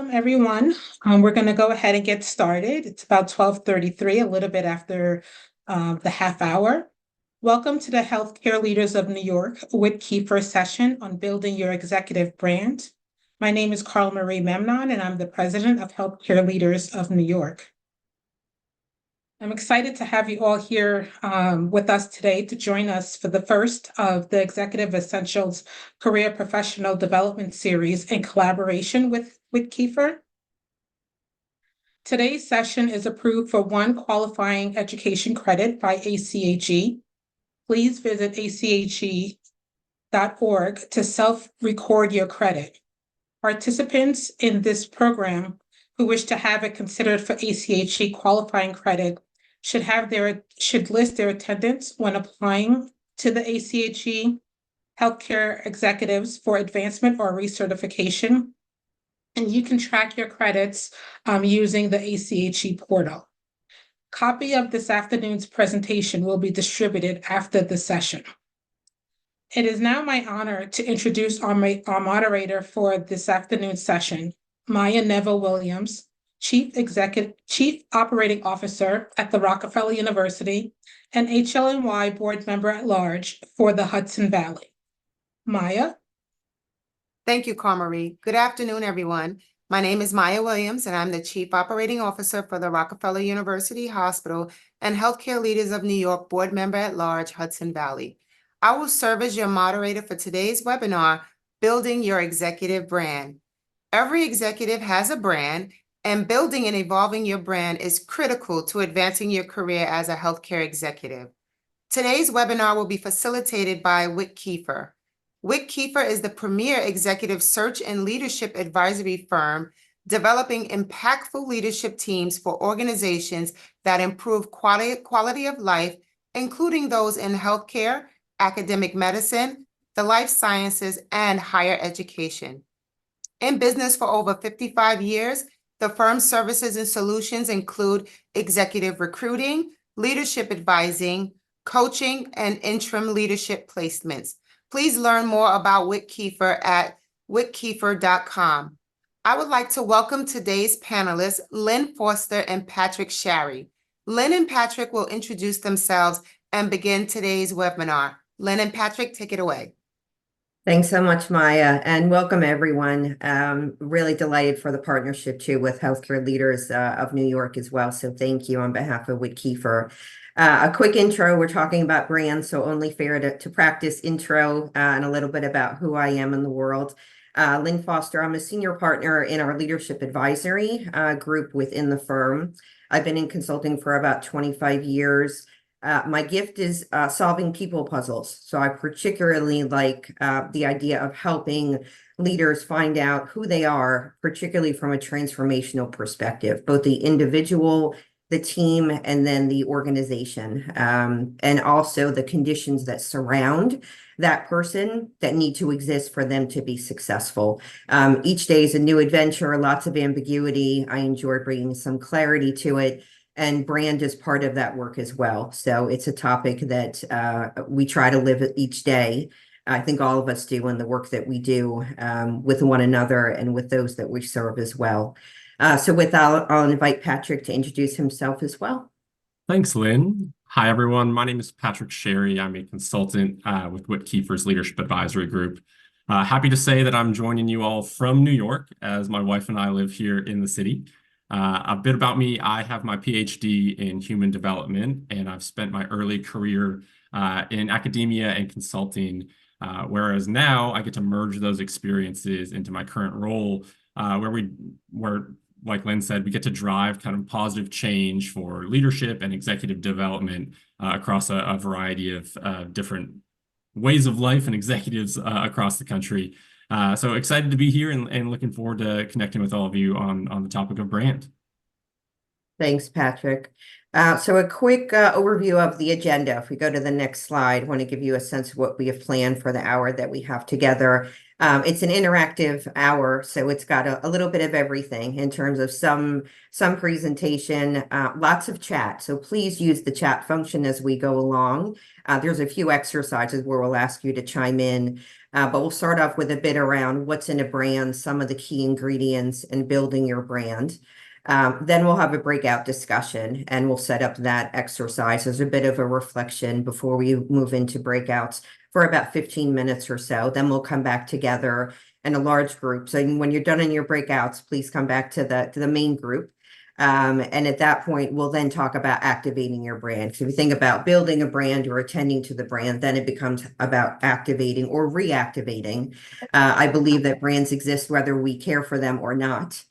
Welcome, everyone. We're going to go ahead and get started. It's about 12:33, a little bit after the half hour. Welcome to the Healthcare Leaders of New York Witt Kieffer session on building your executive brand. My name is Carl Marie Memnon, and I'm the president of Healthcare Leaders of New York. I'm excited to have you all here with us today to join us for the first of the Executive Essentials Career Professional Development Series in collaboration with Kieffer. Today's session is approved for one qualifying education credit by ACHE. Please visit ache.org to self-record your credit. Participants in this program who wish to have it considered for ACHE qualifying credit should list their attendance when applying to the ACHE healthcare executives for advancement or recertification. And you can track your credits using the ACHE portal. Copy of this afternoon's presentation will be distributed after the session. It is now my honor to introduce our moderator for this afternoon's session, Maya Neville-Williams, Chief Operating Officer at the Rockefeller University and HLNY Board Member at Large for the Hudson Valley. Maya? Thank you, Carl Marie. Good afternoon, everyone. My name is Maya Williams, and I'm the Chief Operating Officer for the Rockefeller University Hospital and Healthcare Leaders of New York Board Member at Large, Hudson Valley. I will serve as your moderator for today's webinar, Building Your Executive Brand. Every executive has a brand, and building and evolving your brand is critical to advancing your career as a healthcare executive. Today's webinar will be facilitated by Witt Kieffer. Witt Kieffer is the premier executive search and leadership advisory firm developing impactful leadership teams for organizations that improve quality of life, including those in healthcare, academic medicine, the life sciences, and higher education. In business for over 55 years, the firm's services and solutions include executive recruiting, leadership advising, coaching, and interim leadership placements. Please learn more about Witt Kieffer at wittkieffer.com. I would like to welcome today's panelists, Lynn Foster and Patrick Sharry. Lynn and Patrick will introduce themselves and begin today's webinar. Lynn and Patrick, take it away. Thanks so much, Maya, and welcome everyone. Really delighted for the partnership too with Healthcare Leaders of New York as well. So thank you on behalf of Witt Kieffer. A quick intro, we're talking about brands, so only fair to practice intro and a little bit about who I am in the world. Lynn Foster, I'm a senior partner in our leadership advisory group within the firm. I've been in consulting for about 25 years. My gift is solving people puzzles. So I particularly like the idea of helping leaders find out who they are, particularly from a transformational perspective, both the individual, the team, and then the organization, and also the conditions that surround that person that need to exist for them to be successful. Each day is a new adventure, lots of ambiguity. I enjoy bringing some clarity to it. And brand is part of that work as well. So it's a topic that we try to live each day. I think all of us do in the work that we do with one another and with those that we serve as well. So with that, I'll invite Patrick to introduce himself as well. Thanks, Lynn. Hi, everyone. My name is Patrick Sharry. I'm a consultant with Witt Kieffer's Leadership Advisory Group. Happy to say that I'm joining you all from New York, as my wife and I live here in the city. A bit about me, I have my PhD in human development, and I've spent my early career in academia and consulting, whereas now I get to merge those experiences into my current role, where, like Lynn said, we get to drive kind of positive change for leadership and executive development across a variety of different ways of life and executives across the country. So excited to be here and looking forward to connecting with all of you on the topic of brand. Thanks, Patrick. So a quick overview of the agenda. If we go to the next slide, I want to give you a sense of what we have planned for the hour that we have together. It's an interactive hour, so it's got a little bit of everything in terms of some presentation, lots of chat. So please use the chat function as we go along. There's a few exercises where we'll ask you to chime in. But we'll start off with a bit around what's in a brand, some of the key ingredients in building your brand. Then we'll have a breakout discussion and we'll set up that exercise as a bit of a reflection before we move into breakouts for about 15 minutes or so. Then we'll come back together in a large group. So when you're done in your breakouts, please come back to the main group. And at that point, we'll then talk about activating your brand. So if you think about building a brand or attending to the brand, then it becomes about activating or reactivating. I believe that brands exist whether we care for them or not.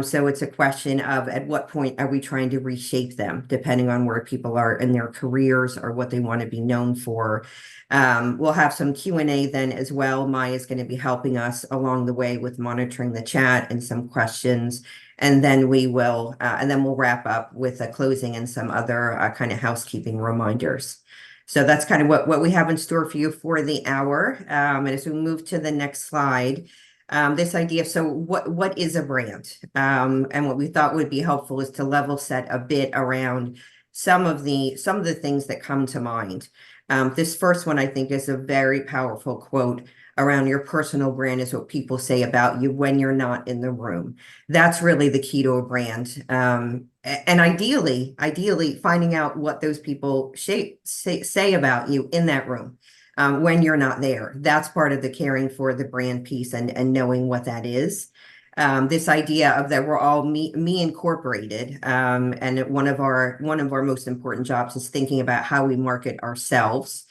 So it's a question of at what point are we trying to reshape them, depending on where people are in their careers or what they want to be known for. We'll have some Q&A then as well. Maya is going to be helping us along the way with monitoring the chat and some questions. And then we'll wrap up with a closing and some other kind of housekeeping reminders. So that's kind of what we have in store for you for the hour. And as we move to the next slide, this idea, so what is a brand? And what we thought would be helpful is to level set a bit around some of the things that come to mind. This first one, I think, is a very powerful quote around your personal brand is what people say about you when you're not in the room. That's really the key to a brand. And ideally, finding out what those people say about you in that room when you're not there. That's part of the caring for the brand piece and knowing what that is. This idea of that we're all me incorporated, and one of our most important jobs is thinking about how we market ourselves.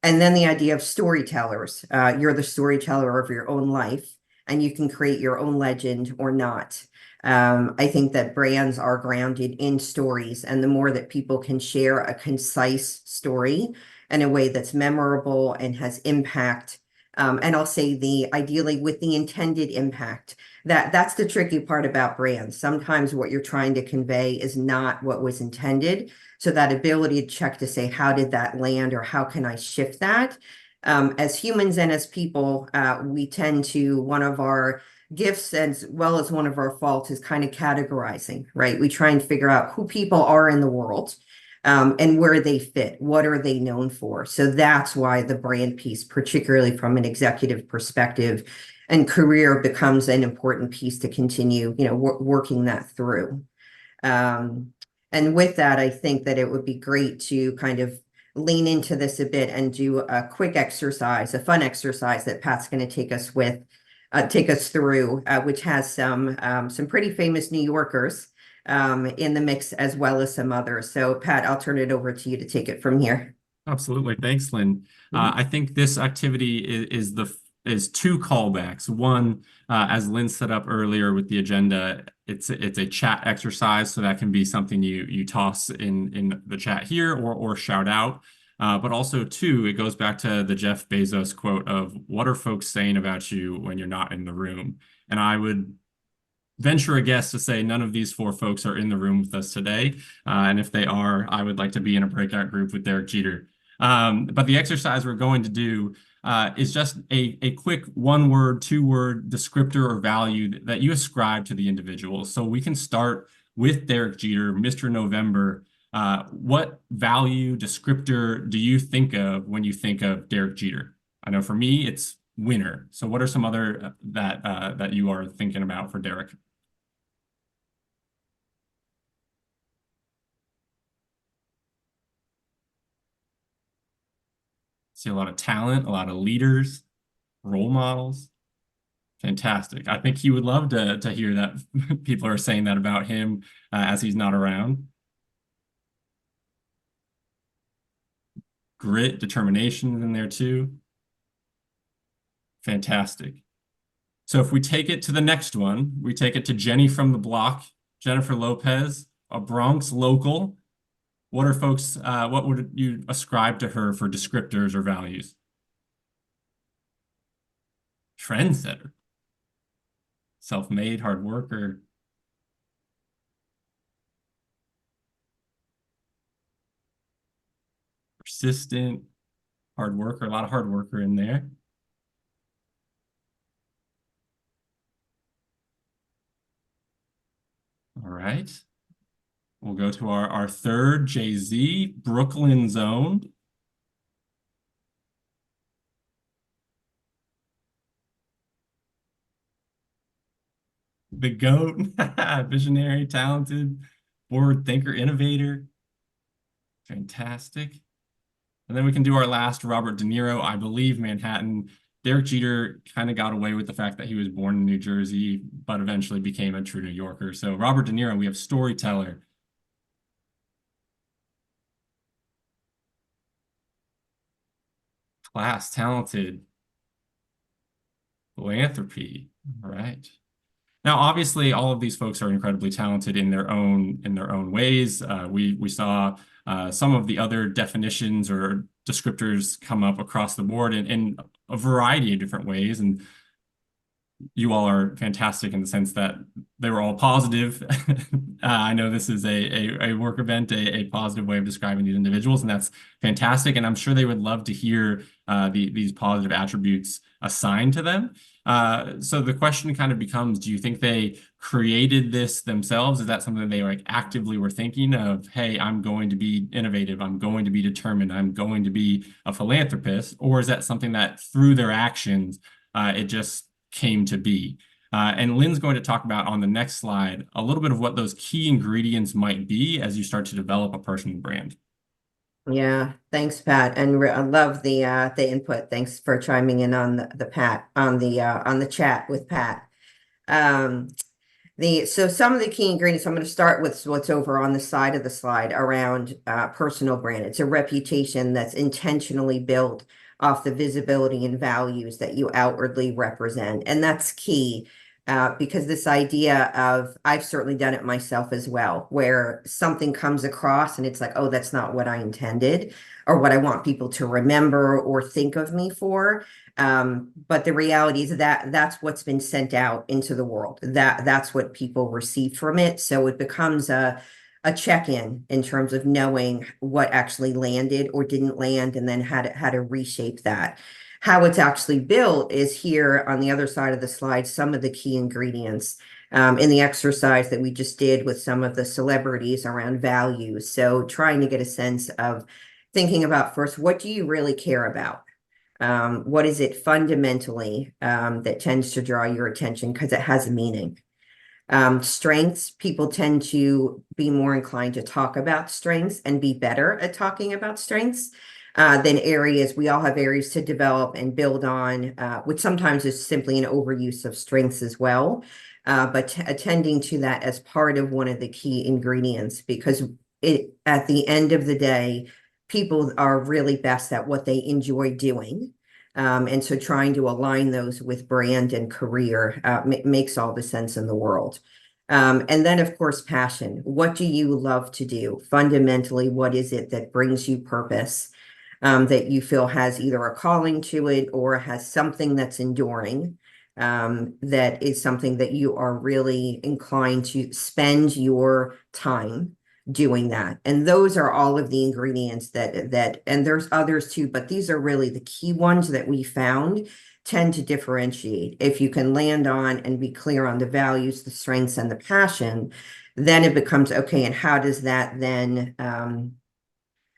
And then the idea of storytellers. You're the storyteller of your own life, and you can create your own legend or not. I think that brands are grounded in stories, and the more that people can share a concise story in a way that's memorable and has impact, and I'll say ideally with the intended impact, that's the tricky part about brands. Sometimes what you're trying to convey is not what was intended. So that ability to check to say, how did that land or how can I shift that? As humans and as people, we tend to, one of our gifts as well as one of our faults is kind of categorizing, right? We try and figure out who people are in the world and where they fit. What are they known for? So that's why the brand piece, particularly from an executive perspective and career, becomes an important piece to continue, working that through. And with that, I think that it would be great to kind of lean into this a bit and do a quick exercise, a fun exercise that Pat's going to take us through, which has some pretty famous New Yorkers in the mix as well as some others. So Pat, I'll turn it over to you to take it from here. Absolutely. Thanks, Lynn. I think this activity is two callbacks. One, as Lynn set up earlier with the agenda, it's a chat exercise, so that can be something you toss in the chat here or shout out. But also, two, it goes back to the Jeff Bezos quote of what are folks saying about you when you're not in the room? And I would venture a guess to say none of these four folks are in the room with us today. And if they are, I would like to be in a breakout group with Derek Jeter. But the exercise we're going to do is just a quick one-word, two-word descriptor or value that you ascribe to the individual. So we can start with Derek Jeter, Mr. November. What value descriptor do you think of when you think of Derek Jeter? I know for me, it's winner. So what are some other that you are thinking about for Derek? See a lot of talent, a lot of leaders, role models. Fantastic. I think he would love to hear that people are saying that about him as he's not around. Grit, determination in there too. Fantastic. So if we take it to the next one, we take it to Jenny from the block, Jennifer Lopez, a Bronx local. What would you ascribe to her for descriptors or values? Trendsetter. Self-made, hard worker. Persistent, hard worker, a lot of hard worker in there. All right. We'll go to our third, Jay-Z, Brooklyn zoned. the GOAT, visionary, talented, forward thinker, innovator. Fantastic. And then we can do our last, Robert De Niro, I believe Manhattan. Derek Jeter kind of got away with the fact that he was born in New Jersey, but eventually became a true New Yorker. So Robert De Niro, we have storyteller. Class, talented. Philanthropy. All right. Now, obviously, all of these folks are incredibly talented in their own ways. We saw some of the other definitions or descriptors come up across the board in a variety of different ways, and you all are fantastic in the sense that they were all positive. I know this is a work event, a positive way of describing these individuals, and that's fantastic. And I'm sure they would love to hear these positive attributes assigned to them. So the question kind of becomes, do you think they created this themselves? Is that something they like actively were thinking of, hey, I'm going to be innovative, I'm going to be determined, I'm going to be a philanthropist? Or is that something that through their actions, it just came to be? And Lynn's going to talk about on the next slide a little bit of what those key ingredients might be as you start to develop a personal brand. Yeah, thanks, Pat. And I love the input. Thanks for chiming in on the chat with Pat. So some of the key ingredients, I'm going to start with what's over on the side of the slide around personal brand. It's a reputation that's intentionally built off the visibility and values that you outwardly represent. And that's key because this idea of, I've certainly done it myself as well, where something comes across and it's like, oh, that's not what I intended or what I want people to remember or think of me for. But the reality is that that's what's been sent out into the world. That's what people receive from it. So it becomes a check-in in terms of knowing what actually landed or didn't land, and then how to reshape that. How it's actually built is here on the other side of the slide, some of the key ingredients in the exercise that we just did with some of the celebrities around values. So trying to get a sense of thinking about first, what do you really care about? What is it fundamentally that tends to draw your attention because it has a meaning? Strengths, people tend to be more inclined to talk about strengths and be better at talking about strengths than areas. We all have areas to develop and build on, which sometimes is simply an overuse of strengths as well. But attending to that as part of one of the key ingredients, because at the end of the day, people are really best at what they enjoy doing. And so trying to align those with brand and career makes all the sense in the world. And then, of course, passion. What do you love to do? Fundamentally, what is it that brings you purpose, that you feel has either a calling to it or has something that's enduring, that is something that you are really inclined to spend your time doing that. And those are all of the ingredients that and there's others too, but these are really the key ones that we found tend to differentiate. If you can land on and be clear on the values, the strengths, and the passion, then it becomes okay. And how does that then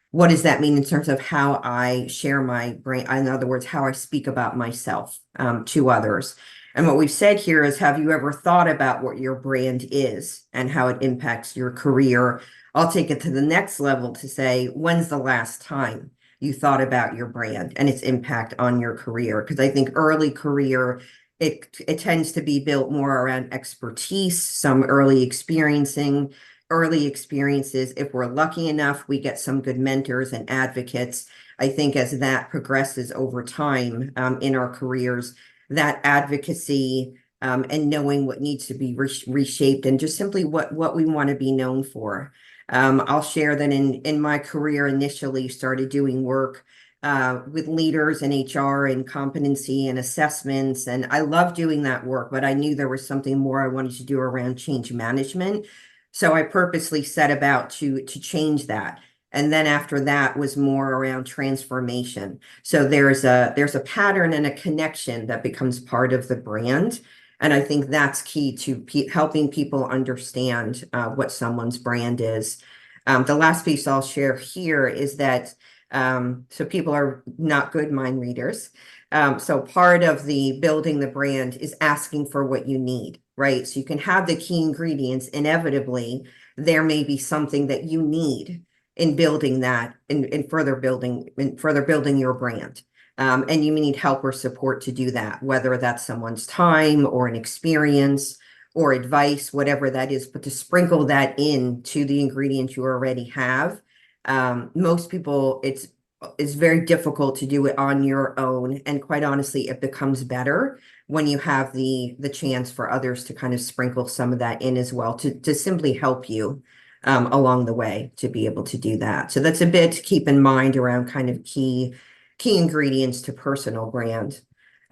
what does that mean in terms of how I share my brand? In other words, how I speak about myself to others. And what we've said here is, have you ever thought about what your brand is and how it impacts your career? I'll take it to the next level to say, when's the last time you thought about your brand and its impact on your career? Because I think early career, it tends to be built more around expertise, some early experiences. If we're lucky enough, we get some good mentors and advocates. I think as that progresses over time in our careers, that advocacy and knowing what needs to be reshaped and just simply what we want to be known for. I'll share that in my career initially started doing work with leaders in HR and competency and assessments. And I love doing that work, but I knew there was something more I wanted to do around change management. So I purposely set about to change that. And then after that was more around transformation. So there's a pattern and a connection that becomes part of the brand. And I think that's key to helping people understand what someone's brand is. The last piece I'll share here is that so people are not good mind readers. So part of the building the brand is asking for what you need. right? So you can have the key ingredients. Inevitably, there may be something that you need in building that, in further building your brand. And you may need help or support to do that, whether that's someone's time or an experience or advice, whatever that is, but to sprinkle that into the ingredients you already have. Most people, it's very difficult to do it on your own. And quite honestly, it becomes better when you have the chance for others to kind of sprinkle some of that in as well, to simply help you along the way to be able to do that. So that's a bit to keep in mind around kind of key ingredients to personal brand.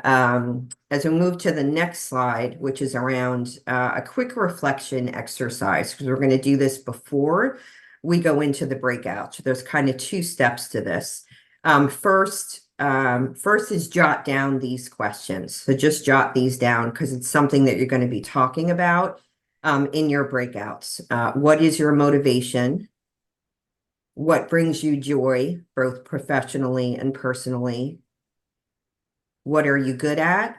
As we move to the next slide, which is around a quick reflection exercise, because we're going to do this before we go into the breakout. So there's kind of two steps to this. First is jot down these questions. So just jot these down because it's something that you're going to be talking about in your breakouts. What is your motivation? What brings you joy, both professionally and personally? What are you good at?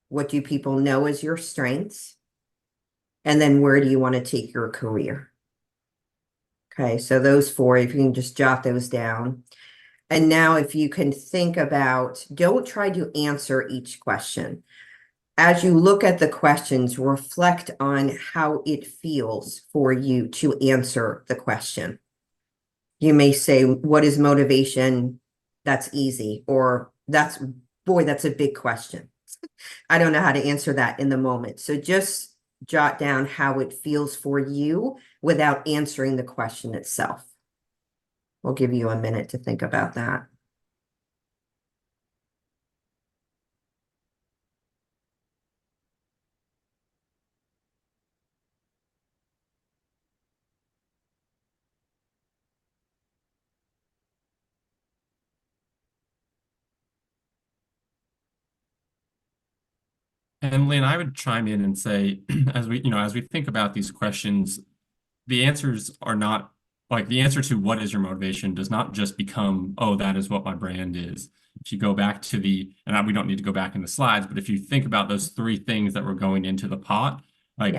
What do people know as your strengths? And then where do you want to take your career? Okay, so those four, if you can just jot those down. And now if you can think about, don't try to answer each question. As you look at the questions, reflect on how it feels for you to answer the question. You may say, what is motivation? That's easy. Or that's a big question. I don't know how to answer that in the moment. So just jot down how it feels for you without answering the question itself. We'll give you a minute to think about that. And Lynn, I would chime in and say, as we think about these questions, the answers are not like the answer to what is your motivation does not just become, oh, that is what my brand is. If you go back to we don't need to go back in the slides, but if you think about those three things that were going into the pot, like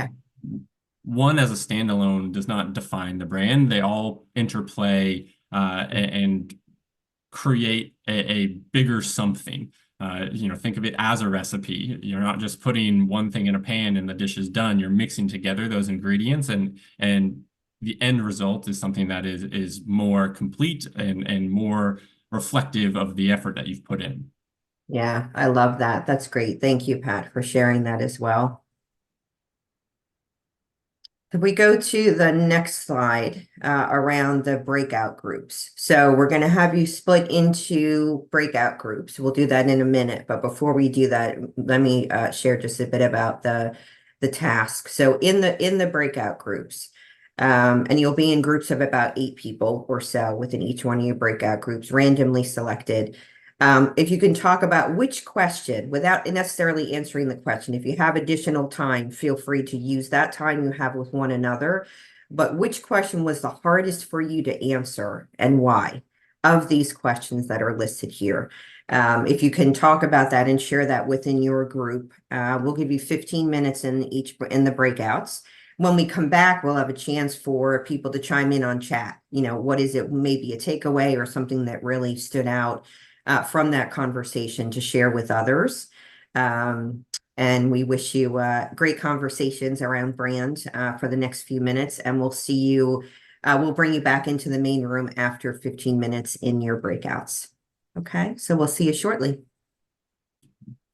one as a standalone does not define the brand. They all interplay and create a bigger something. Think of it as a recipe. You're not just putting one thing in a pan and the dish is done. You're mixing together those ingredients, and the end result is something that is more complete and more reflective of the effort that you've put in. Yeah, I love that. That's great. Thank you, Pat, for sharing that as well. If we go to the next slide around the breakout groups. So we're going to have you split into breakout groups. We'll do that in a minute. But before we do that, let me share just a bit about the task. So in the breakout groups, and you'll be in groups of about 8 people or so within each one of your breakout groups, randomly selected. If you can talk about which question, without necessarily answering the question, if you have additional time, feel free to use that time you have with one another. But which question was the hardest for you to answer and why of these questions that are listed here? If you can talk about that and share that within your group, we'll give you 15 minutes in the breakouts. When we come back, we'll have a chance for people to chime in on chat. What is it, maybe a takeaway or something that really stood out from that conversation to share with others. And we wish you great conversations around brand for the next few minutes. And we'll see you, we'll bring you back into the main room after 15 minutes in your breakouts. Okay, so we'll see you shortly.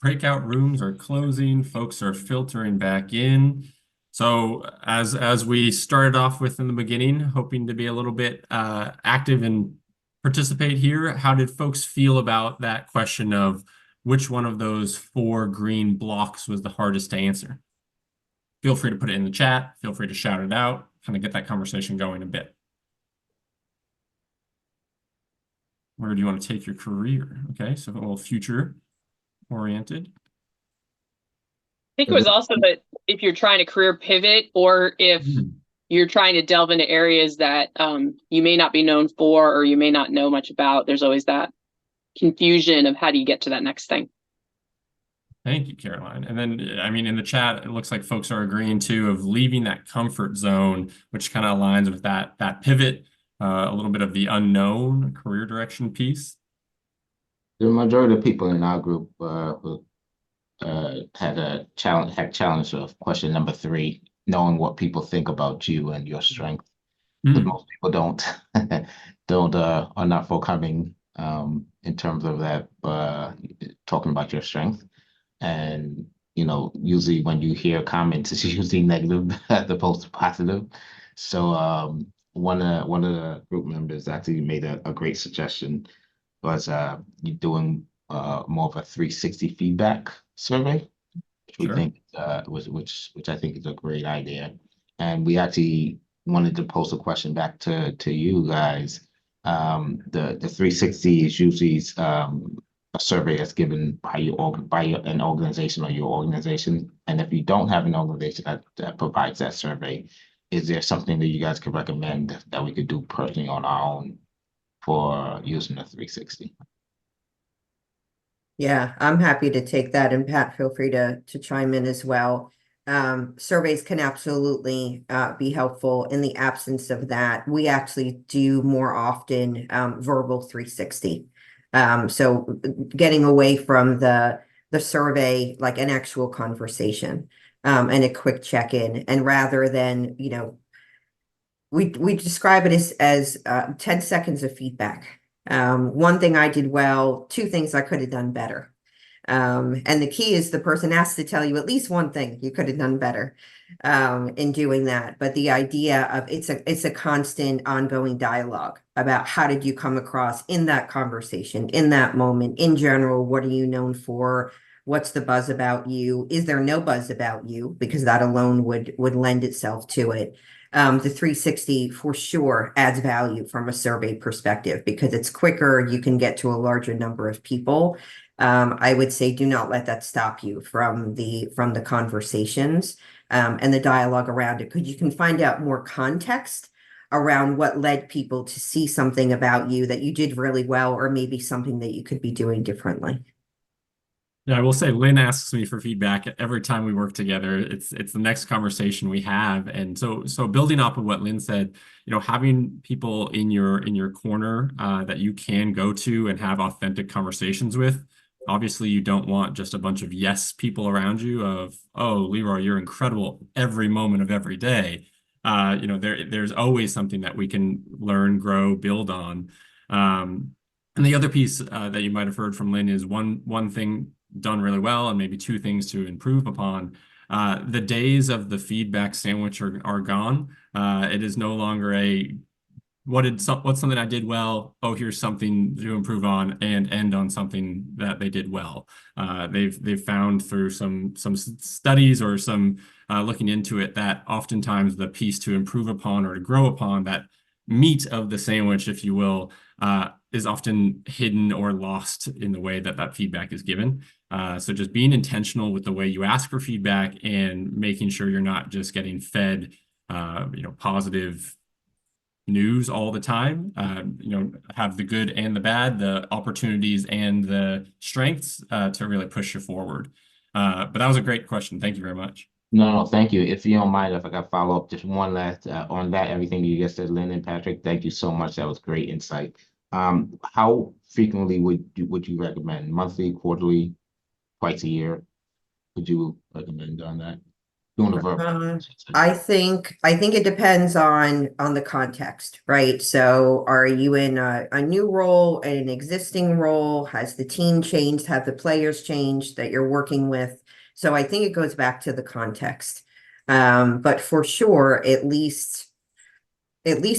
Breakout rooms are closing. Folks are filtering back in. So as we started off with in the beginning, hoping to be a little bit active and participate here, how did folks feel about that question of which one of those 4 green blocks was the hardest to answer? Feel free to put it in the chat. Feel free to shout it out, kind of get that conversation going a bit. Where do you want to take your career? Okay, so a little future oriented. I think it was also that if you're trying to career pivot or if you're trying to delve into areas that you may not be known for or you may not know much about, there's always that confusion of how do you get to that next thing. Thank you, Caroline. And then, I mean, in the chat, it looks like folks are agreeing too of leaving that comfort zone, which kind of aligns with that pivot, a little bit of the unknown career direction piece. The majority of people in our group who had challenge of question number 3, knowing what people think about you and your strength. Because most people are not forthcoming in terms of that, talking about your strength. And usually when you hear comments, it's usually negative as opposed to positive. So one of the group members actually made a great suggestion, was you doing more of a 360 feedback survey, which we think which I think is a great idea. And we actually wanted to pose a question back to you guys. The 360 is usually a survey that's given by an organization or your organization. And if you don't have an organization that provides that survey, is there something that you guys could recommend that we could do personally on our own for using the 360? Yeah, I'm happy to take that, and Pat, feel free to chime in as well. Surveys can absolutely be helpful. In the absence of that, we actually do more often verbal 360. So getting away from the survey, like an actual conversation and a quick check-in, and rather than, we describe it as 10 seconds of feedback. One thing I did well, 2 things I could have done better. And the key is the person has to tell you at least one thing you could have done better in doing that. But the idea of it's a constant ongoing dialogue about how did you come across in that conversation, in that moment, in general, what are you known for? What's the buzz about you? Is there no buzz about you? Because that alone would lend itself to it. The 360 for sure adds value from a survey perspective because it's quicker. You can get to a larger number of people. I would say do not let that stop you from the conversations and the dialogue around it, because you can find out more context around what led people to see something about you that you did really well, or maybe something that you could be doing differently. Yeah, I will say Lynn asks me for feedback every time we work together. It's the next conversation we have. And so building off of what Lynn said, having people in your corner that you can go to and have authentic conversations with. Obviously, you don't want just a bunch of yes people around you of, oh, Leroy, you're incredible every moment of every day. There's always something that we can learn, grow, build on. And the other piece that you might have heard from Lynn is one thing done really well and maybe 2 things to improve upon. The days of the feedback sandwich are gone. It is no longer what's something I did well? Oh, here's something to improve on, and end on something that they did well. They've found through some studies or some looking into it that oftentimes the piece to improve upon or to grow upon, that meat of the sandwich, if you will, is often hidden or lost in the way that feedback is given. So just being intentional with the way you ask for feedback and making sure you're not just getting fed, positive news all the time, have the good and the bad, the opportunities and the strengths to really push you forward. But that was a great question. Thank you very much. No, thank you. If you don't mind, if I got follow up, just one last on that, everything you just said, Lynn and Patrick, thank you so much. That was great insight. How frequently would you recommend? Monthly, quarterly, twice a year? Would you recommend on that? Doing a verbal. I think it depends on the context, right? So are you in a new role, an existing role? Has the team changed? Have the players changed that you're working with? So I think it goes back to the context. But for sure, at least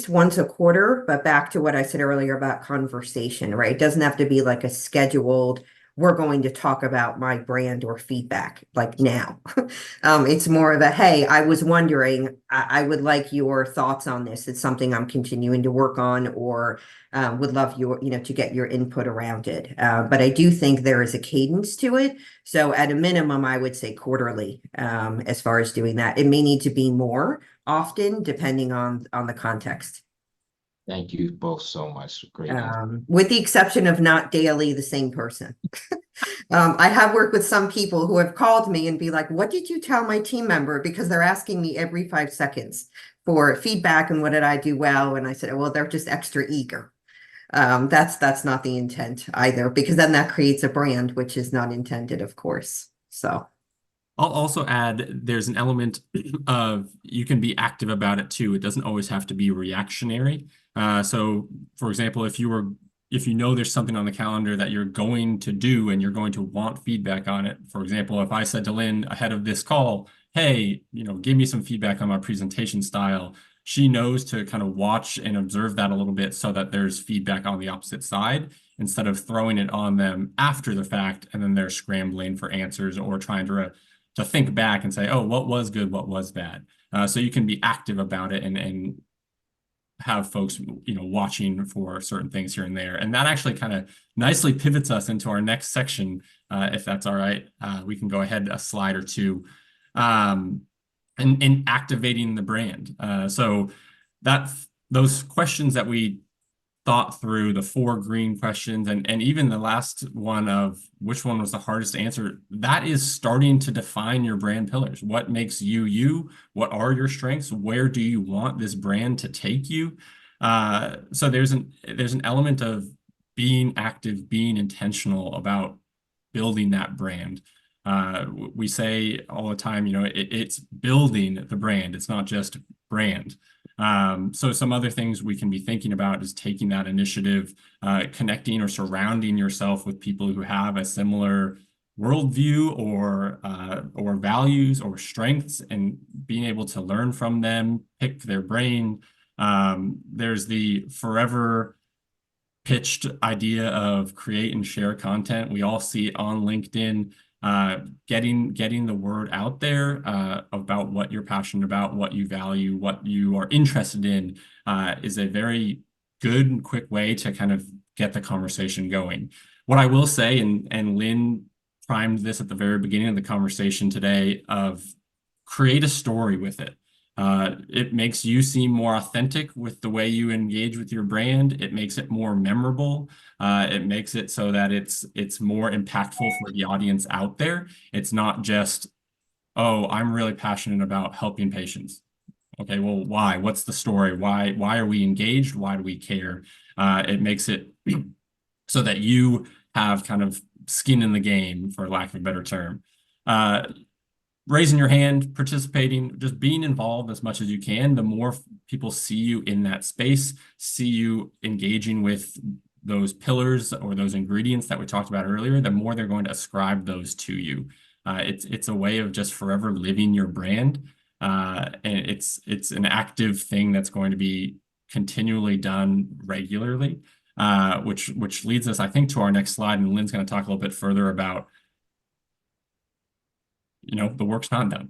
once a quarter, but back to what I said earlier about conversation, right? It doesn't have to be like a scheduled, we're going to talk about my brand or feedback like now. It's more of a, hey, I was wondering, I would like your thoughts on this. It's something I'm continuing to work on, or would love to get your input around it. But I do think there is a cadence to it. So at a minimum, I would say quarterly as far as doing that. It may need to be more often depending on the context. Thank you both so much. Great answer. With the exception of not daily the same person. I have worked with some people who have called me and be like, what did you tell my team member? Because they're asking me every 5 seconds for feedback and what did I do well? And I said, well, they're just extra eager. That's not the intent either, because then that creates a brand, which is not intended, of course. So I'll also add there's an element of you can be active about it too. It doesn't always have to be reactionary. So for example, if you know there's something on the calendar that you're going to do and you're going to want feedback on it. For example, if I said to Lynn ahead of this call, hey, give me some feedback on my presentation style, she knows to kind of watch and observe that a little bit so that there's feedback on the opposite side instead of throwing it on them after the fact and then they're scrambling for answers or trying to think back and say, oh, what was good, what was bad. So you can be active about it and have folks, watching for certain things here and there. And that actually kind of nicely pivots us into our next section, if that's all right. We can go ahead a slide or two, and activating the brand. So those questions that we thought through, the 4 green questions, and even the last one of which one was the hardest to answer, that is starting to define your brand pillars. What makes you you? What are your strengths? Where do you want this brand to take you? So there's an element of being active, being intentional about building that brand. We say all the time, it's building the brand. It's not just brand. So some other things we can be thinking about is taking that initiative, connecting or surrounding yourself with people who have a similar worldview or values or strengths, and being able to learn from them, pick their brain. There's the forever pitched idea of create and share content. We all see it on LinkedIn. Getting the word out there about what you're passionate about, what you value, what you are interested in is a very good and quick way to kind of get the conversation going. What I will say, and Lynn primed this at the very beginning of the conversation today, of create a story with it. It makes you seem more authentic with the way you engage with your brand. It makes it more memorable. It makes it so that it's more impactful for the audience out there. It's not just, oh, I'm really passionate about helping patients. Okay, well, why? What's the story? Why are we engaged? Why do we care? It makes it so that you have kind of skin in the game, for lack of a better term. Raising your hand, participating, just being involved as much as you can. The more people see you in that space, see you engaging with those pillars or those ingredients that we talked about earlier, the more they're going to ascribe those to you. It's a way of just forever living your brand. And it's an active thing that's going to be continually done regularly, which leads us, I think, to our next slide. And Lynn's going to talk a little bit further about the work's not done.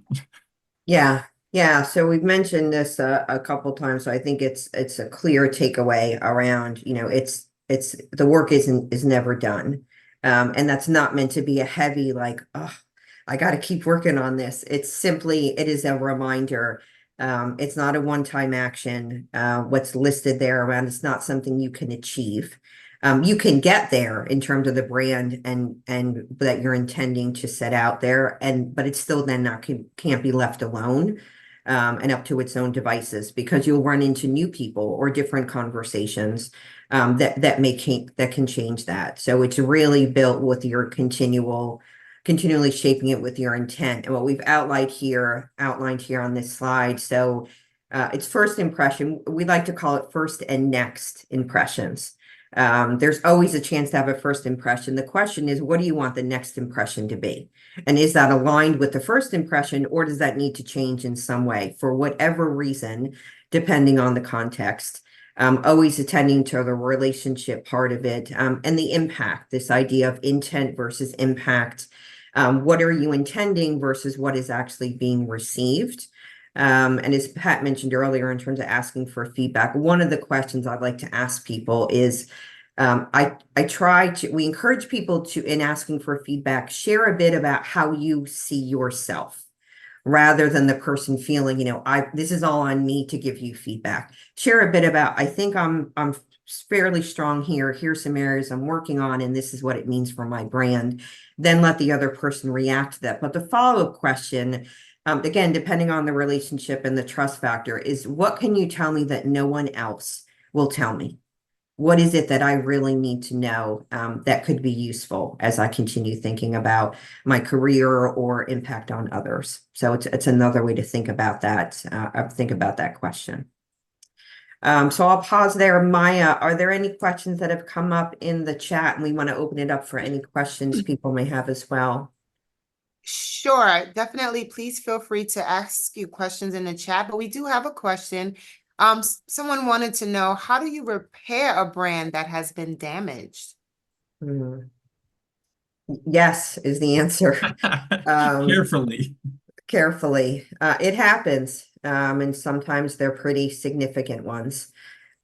Yeah. So we've mentioned this a couple times. So I think it's a clear takeaway around, it's the work is never done. And that's not meant to be a heavy, like, oh, I got to keep working on this. It is a reminder. It's not a one-time action. What's listed there around, it's not something you can achieve. You can get there in terms of the brand and that you're intending to set out there, but it's still then can't be left alone and up to its own devices, because you'll run into new people or different conversations that can change that. So it's really built with your continually shaping it with your intent. And what we've outlined here on this slide. So it's first impression. We like to call it first and next impressions. There's always a chance to have a first impression. The question is, what do you want the next impression to be? And is that aligned with the first impression, or does that need to change in some way for whatever reason, depending on the context? Always attending to the relationship part of it, and the impact, this idea of intent versus impact. What are you intending versus what is actually being received? And as Pat mentioned earlier, in terms of asking for feedback, one of the questions I'd like to ask people is, we encourage people to, in asking for feedback, share a bit about how you see yourself, rather than the person feeling, this is all on me to give you feedback. Share a bit about, I think I'm fairly strong here. Here's some areas I'm working on, and this is what it means for my brand. Then let the other person react to that. But the follow-up question, again, depending on the relationship and the trust factor, is what can you tell me that no one else will tell me? What is it that I really need to know that could be useful as I continue thinking about my career or impact on others? So it's another way to think about that. Think about that question. So I'll pause there. Maya, are there any questions that have come up in the chat? And we want to open it up for any questions people may have as well. Sure, definitely. Please feel free to ask you questions in the chat, but we do have a question. Someone wanted to know, how do you repair a brand that has been damaged? Yes, is the answer. Carefully. Carefully. It happens. And sometimes they're pretty significant ones.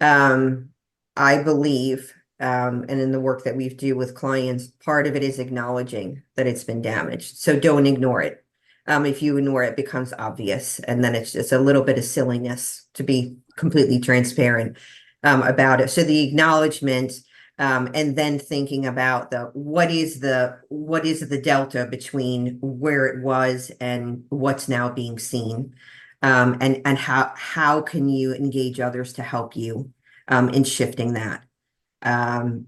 I believe, and in the work that we do with clients, part of it is acknowledging that it's been damaged. So don't ignore it. If you ignore it, it becomes obvious. And then it's just a little bit of silliness, to be completely transparent about it. So the acknowledgement, and then thinking about what is the delta between where it was and what's now being seen, and how can you engage others to help you in shifting that.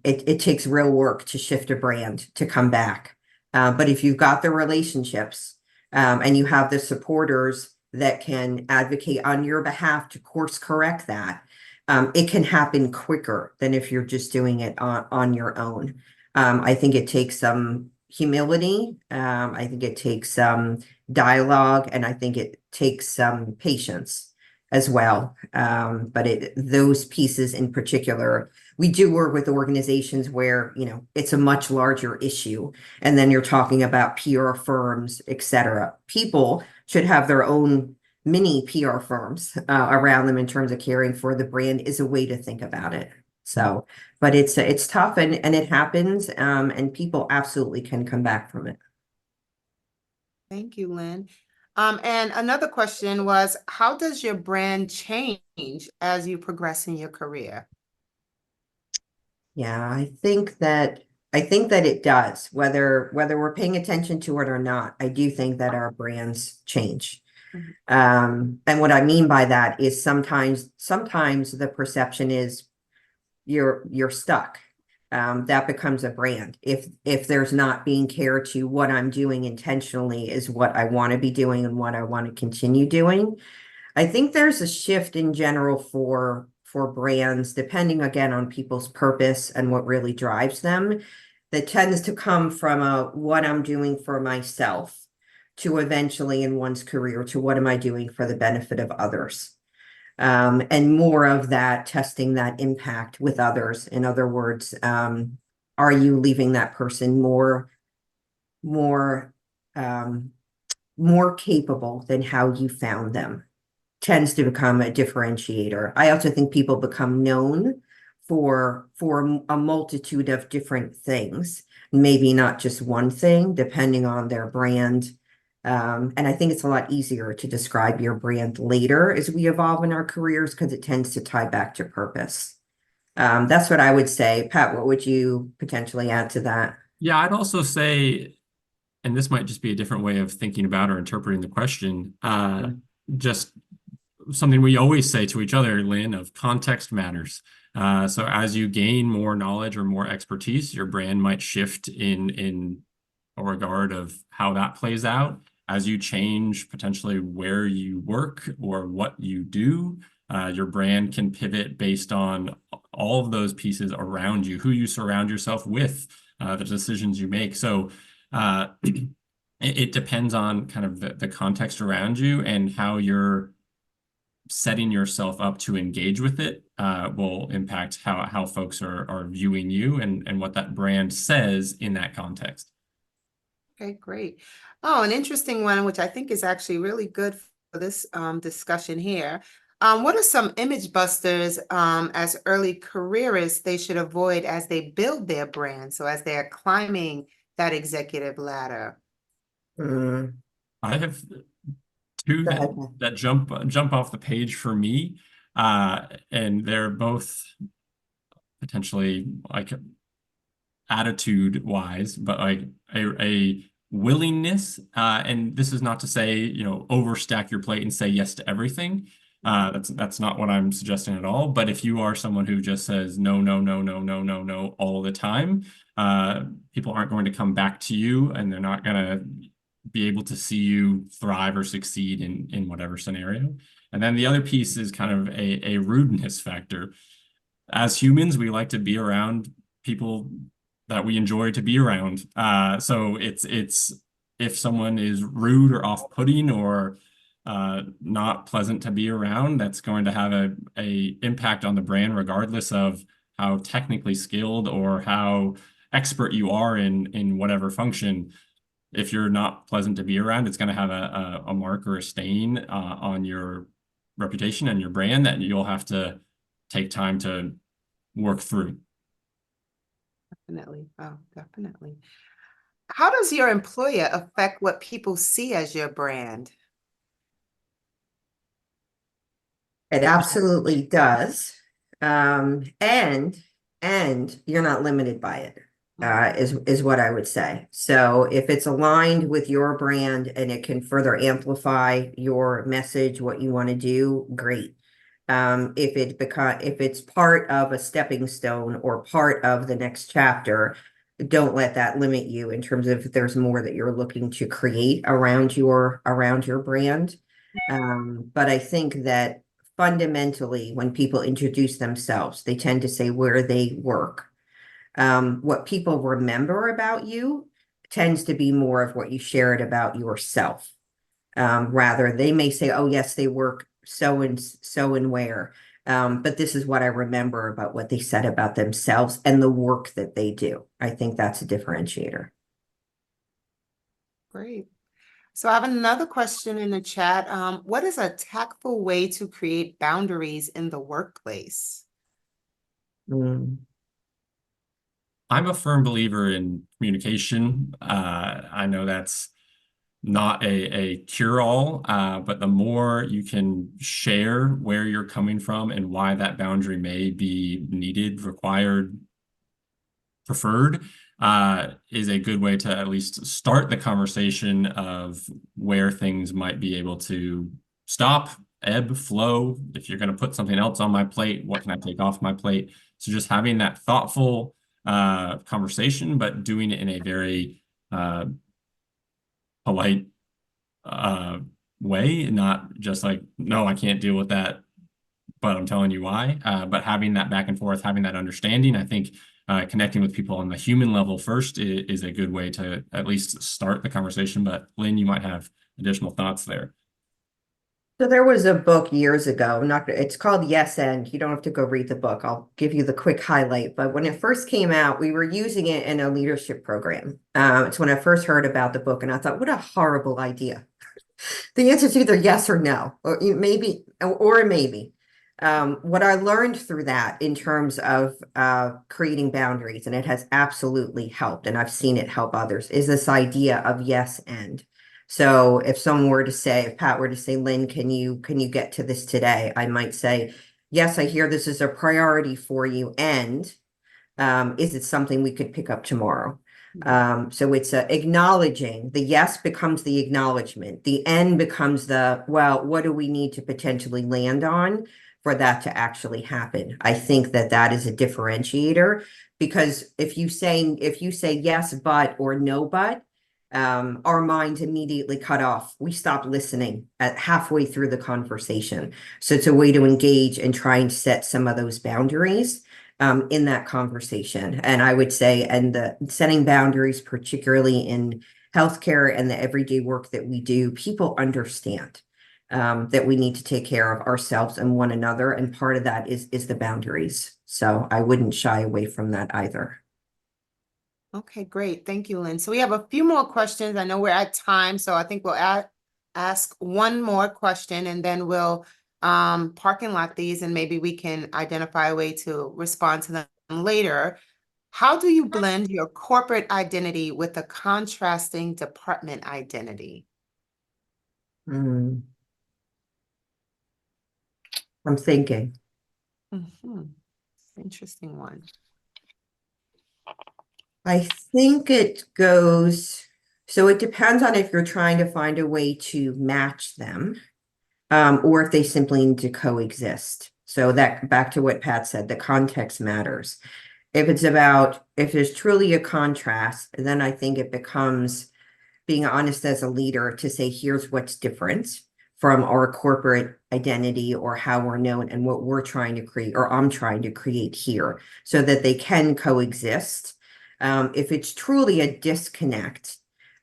It takes real work to shift a brand to come back, but if you've got the relationships and you have the supporters that can advocate on your behalf to course correct that, it can happen quicker than if you're just doing it on your own. I think it takes some humility. I think it takes some dialogue, and I think it takes some patience as well. But those pieces in particular, we do work with organizations where, it's a much larger issue. And then you're talking about PR firms, et cetera. People should have their own mini PR firms around them in terms of caring for the brand, is a way to think about it. So, but it's tough, and it happens, and people absolutely can come back from it. Thank you, Lynn. And another question was, how does your brand change as you progress in your career? Yeah, I think that it does, whether we're paying attention to it or not. I do think that our brands change. And what I mean by that is sometimes the perception is you're stuck. That becomes a brand. If there's not being care to what I'm doing intentionally is what I want to be doing and what I want to continue doing. I think there's a shift in general for brands, depending again on people's purpose and what really drives them, that tends to come from what I'm doing for myself to eventually in one's career to what am I doing for the benefit of others. And more of that testing that impact with others. In other words, are you leaving that person more capable than how you found them? Tends to become a differentiator. I also think people become known for a multitude of different things, maybe not just one thing, depending on their brand. And I think it's a lot easier to describe your brand later as we evolve in our careers because it tends to tie back to purpose. That's what I would say. Pat, what would you potentially add to that? Yeah, I'd also say, and this might just be a different way of thinking about or interpreting the question, just something we always say to each other, Lynn, of context matters. So as you gain more knowledge or more expertise, your brand might shift in a regard of how that plays out. As you change potentially where you work or what you do, your brand can pivot based on all of those pieces around you, who you surround yourself with, the decisions you make. So it depends on kind of the context around you, and how you're setting yourself up to engage with it will impact how folks are viewing you and what that brand says in that context. Okay, great. Oh, an interesting one, which I think is actually really good for this discussion here. What are some image busters as early careerists they should avoid as they build their brand? So as they're climbing that executive ladder? I have two Go that ahead. that jump off the page for me, and they're both potentially like attitude wise, but like a willingness. And this is not to say, you know, overstack your plate and say yes to everything. That's not what I'm suggesting at all. But if you are someone who just says no, no, no, no, no, no, no all the time, people aren't going to come back to you, and they're not going to be able to see you thrive or succeed in whatever scenario. And then the other piece is kind of a rudeness factor. As humans, we like to be around people that we enjoy to be around. So it's if someone is rude or off-putting or not pleasant to be around, that's going to have a impact on the brand, regardless of how technically skilled or how expert you are in whatever function. If you're not pleasant to be around, it's going to have a mark or a stain on your reputation and your brand that you'll have to take time to work through. Definitely. Oh, definitely. How does your employer affect what people see as your brand? It absolutely does. And you're not limited by it, is what I would say. So if it's aligned with your brand and it can further amplify your message, what you want to do, great. If it's part of a stepping stone or part of the next chapter, don't let that limit you in terms of if there's more that you're looking to create around your brand. But I think that fundamentally, when people introduce themselves, they tend to say where they work. What people remember about you tends to be more of what you shared about yourself. Rather, they may say, oh, yes, they work so and where. But this is what I remember about what they said about themselves and the work that they do. I think that's a differentiator. Great. So I have another question in the chat. What is a tactful way to create boundaries in the workplace? Mm. I'm a firm believer in communication. I know that's not a cure-all, but the more you can share where you're coming from and why that boundary may be needed, required, preferred, is a good way to at least start the conversation of where things might be able to stop, ebb, flow. If you're going to put something else on my plate, what can I take off my plate? So just having that thoughtful conversation, but doing it in a very polite way, not just like, no, I can't deal with that, but I'm telling you why. But having that back and forth, having that understanding, I think connecting with people on the human level first is a good way to at least start the conversation. But Lynn, you might have additional thoughts there. So there was a book years ago. It's called Yes and. You don't have to go read the book. I'll give you the quick highlight. But when it first came out, we were using it in a leadership program. It's when I first heard about the book, and I thought, what a horrible idea. The answer is either yes or no, or maybe, or maybe. What I learned through that in terms of creating boundaries, and it has absolutely helped, and I've seen it help others, is this idea of yes and. So if someone were to say, if Pat were to say, Lynn, can you get to this today? I might say, yes, I hear this is a priority for you, and is it something we could pick up tomorrow? So it's acknowledging. The yes becomes the acknowledgement. The end becomes the, well, what do we need to potentially land on for that to actually happen? I think that is a differentiator, because if you say yes, but, or no, but, our minds immediately cut off. We stop listening at halfway through the conversation. So it's a way to engage and try and set some of those boundaries in that conversation. And I would say, and the setting boundaries, particularly in healthcare and the everyday work that we do, people understand that we need to take care of ourselves and one another. And part of that is the boundaries. So I wouldn't shy away from that either. Okay, great. Thank you, Lynn. So we have a few more questions. I know we're at time, so I think we'll ask one more question, and then we'll parking lot these, and maybe we can identify a way to respond to them later. How do you blend your corporate identity with a contrasting department identity? I'm thinking. Interesting one. I think it goes, so it depends on if you're trying to find a way to match them, or if they simply need to coexist. So that, back to what Pat said, the context matters. If there's truly a contrast, then I think it becomes being honest as a leader to say, here's what's different from our corporate identity or how we're known and what we're trying to create, or I'm trying to create here, so that they can coexist. If it's truly a disconnect,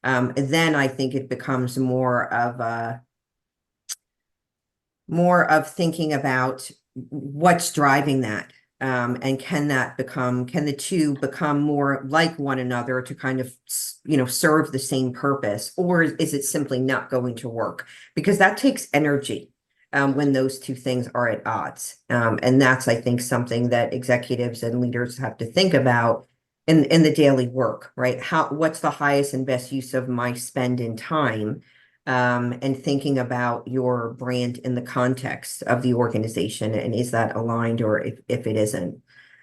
then I think it becomes more of thinking about what's driving that. And can the two become more like one another to kind of, serve the same purpose, or is it simply not going to work? Because that takes energy, when those two things are at odds. And that's, I think, something that executives and leaders have to think about in the daily work, right? What's the highest and best use of my spend in time? And thinking about your brand in the context of the organization, and is that aligned, or if it isn't.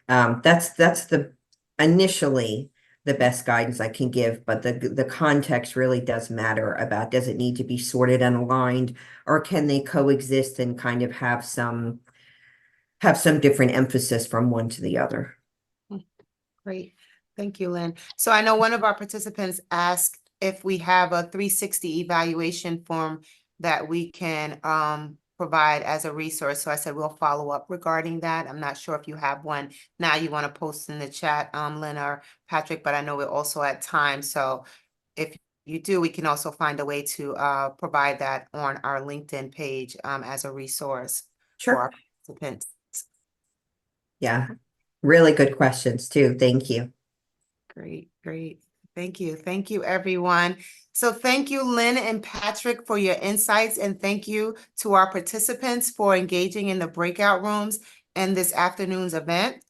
That's initially the best guidance I can give, but the context really does matter. About, does it need to be sorted and aligned, or can they coexist and kind of have some different emphasis from one to the other? Great. Thank you, Lynn. So I know one of our participants asked if we have a 360 evaluation form that we can provide as a resource. So I said, we'll follow up regarding that. I'm not sure if you have one now you want to post in the chat, Lynn or Patrick, but I know we're also at time. So if you do, we can also find a way to provide that on our LinkedIn page as a resource for our participants. Yeah, really good questions too. Thank you. Great, great. Thank you. Thank you, everyone. So thank you, Lynn and Patrick, for your insights, and thank you to our participants for engaging in the breakout rooms and this afternoon's event.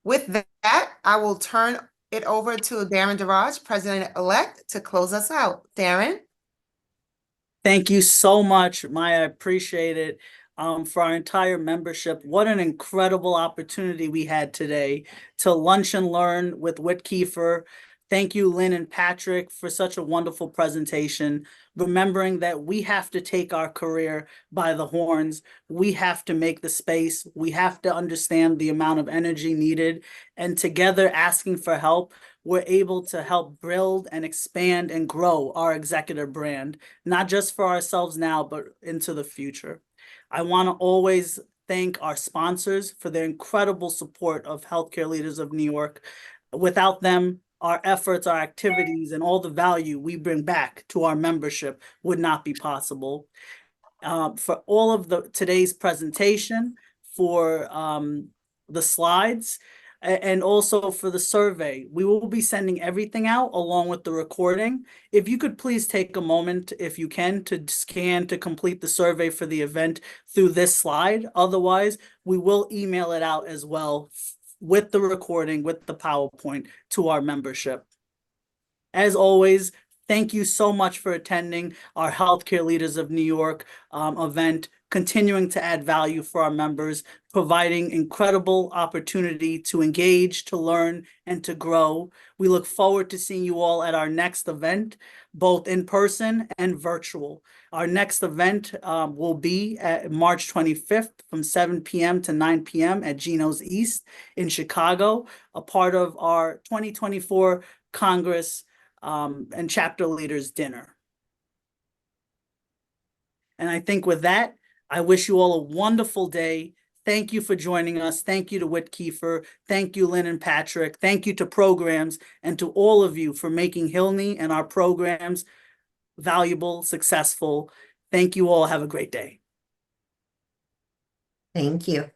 With that, I will turn it over to Darren Daraj, President-elect, to close us out. Darren? Thank you so much, Maya. I appreciate it. For our entire membership, what an incredible opportunity we had today to lunch and learn with Witt Kieffer. Thank you, Lynn and Patrick, for such a wonderful presentation. Remembering that we have to take our career by the horns. We have to make the space. We have to understand the amount of energy needed. And together, asking for help, we're able to help build and expand and grow our executive brand, not just for ourselves now, but into the future. I want to always thank our sponsors for their incredible support of Healthcare Leaders of New York. Without them, our efforts, our activities, and all the value we bring back to our membership would not be possible. For all of today's presentation, for the slides, and also for the survey, we will be sending everything out along with the recording. If you could please take a moment, if you can, to scan to complete the survey for the event through this slide. Otherwise, we will email it out as well with the recording, with the PowerPoint to our membership. As always, thank you so much for attending our Healthcare Leaders of New York event, continuing to add value for our members, providing incredible opportunity to engage, to learn, and to grow. We look forward to seeing you all at our next event, both in person and virtual. Our next event will be at March 25th from 7 p.m. to 9 p.m. at Geno's East in Chicago, a part of our 2024 Congress and Chapter Leaders Dinner. And I think with that, I wish you all a wonderful day. Thank you for joining us. Thank you to Witt Kieffer. Thank you, Lynn and Patrick. Thank you to programs, and to all of you for making Hilney and our programs valuable, successful. Thank you all. Have a great day. Thank you.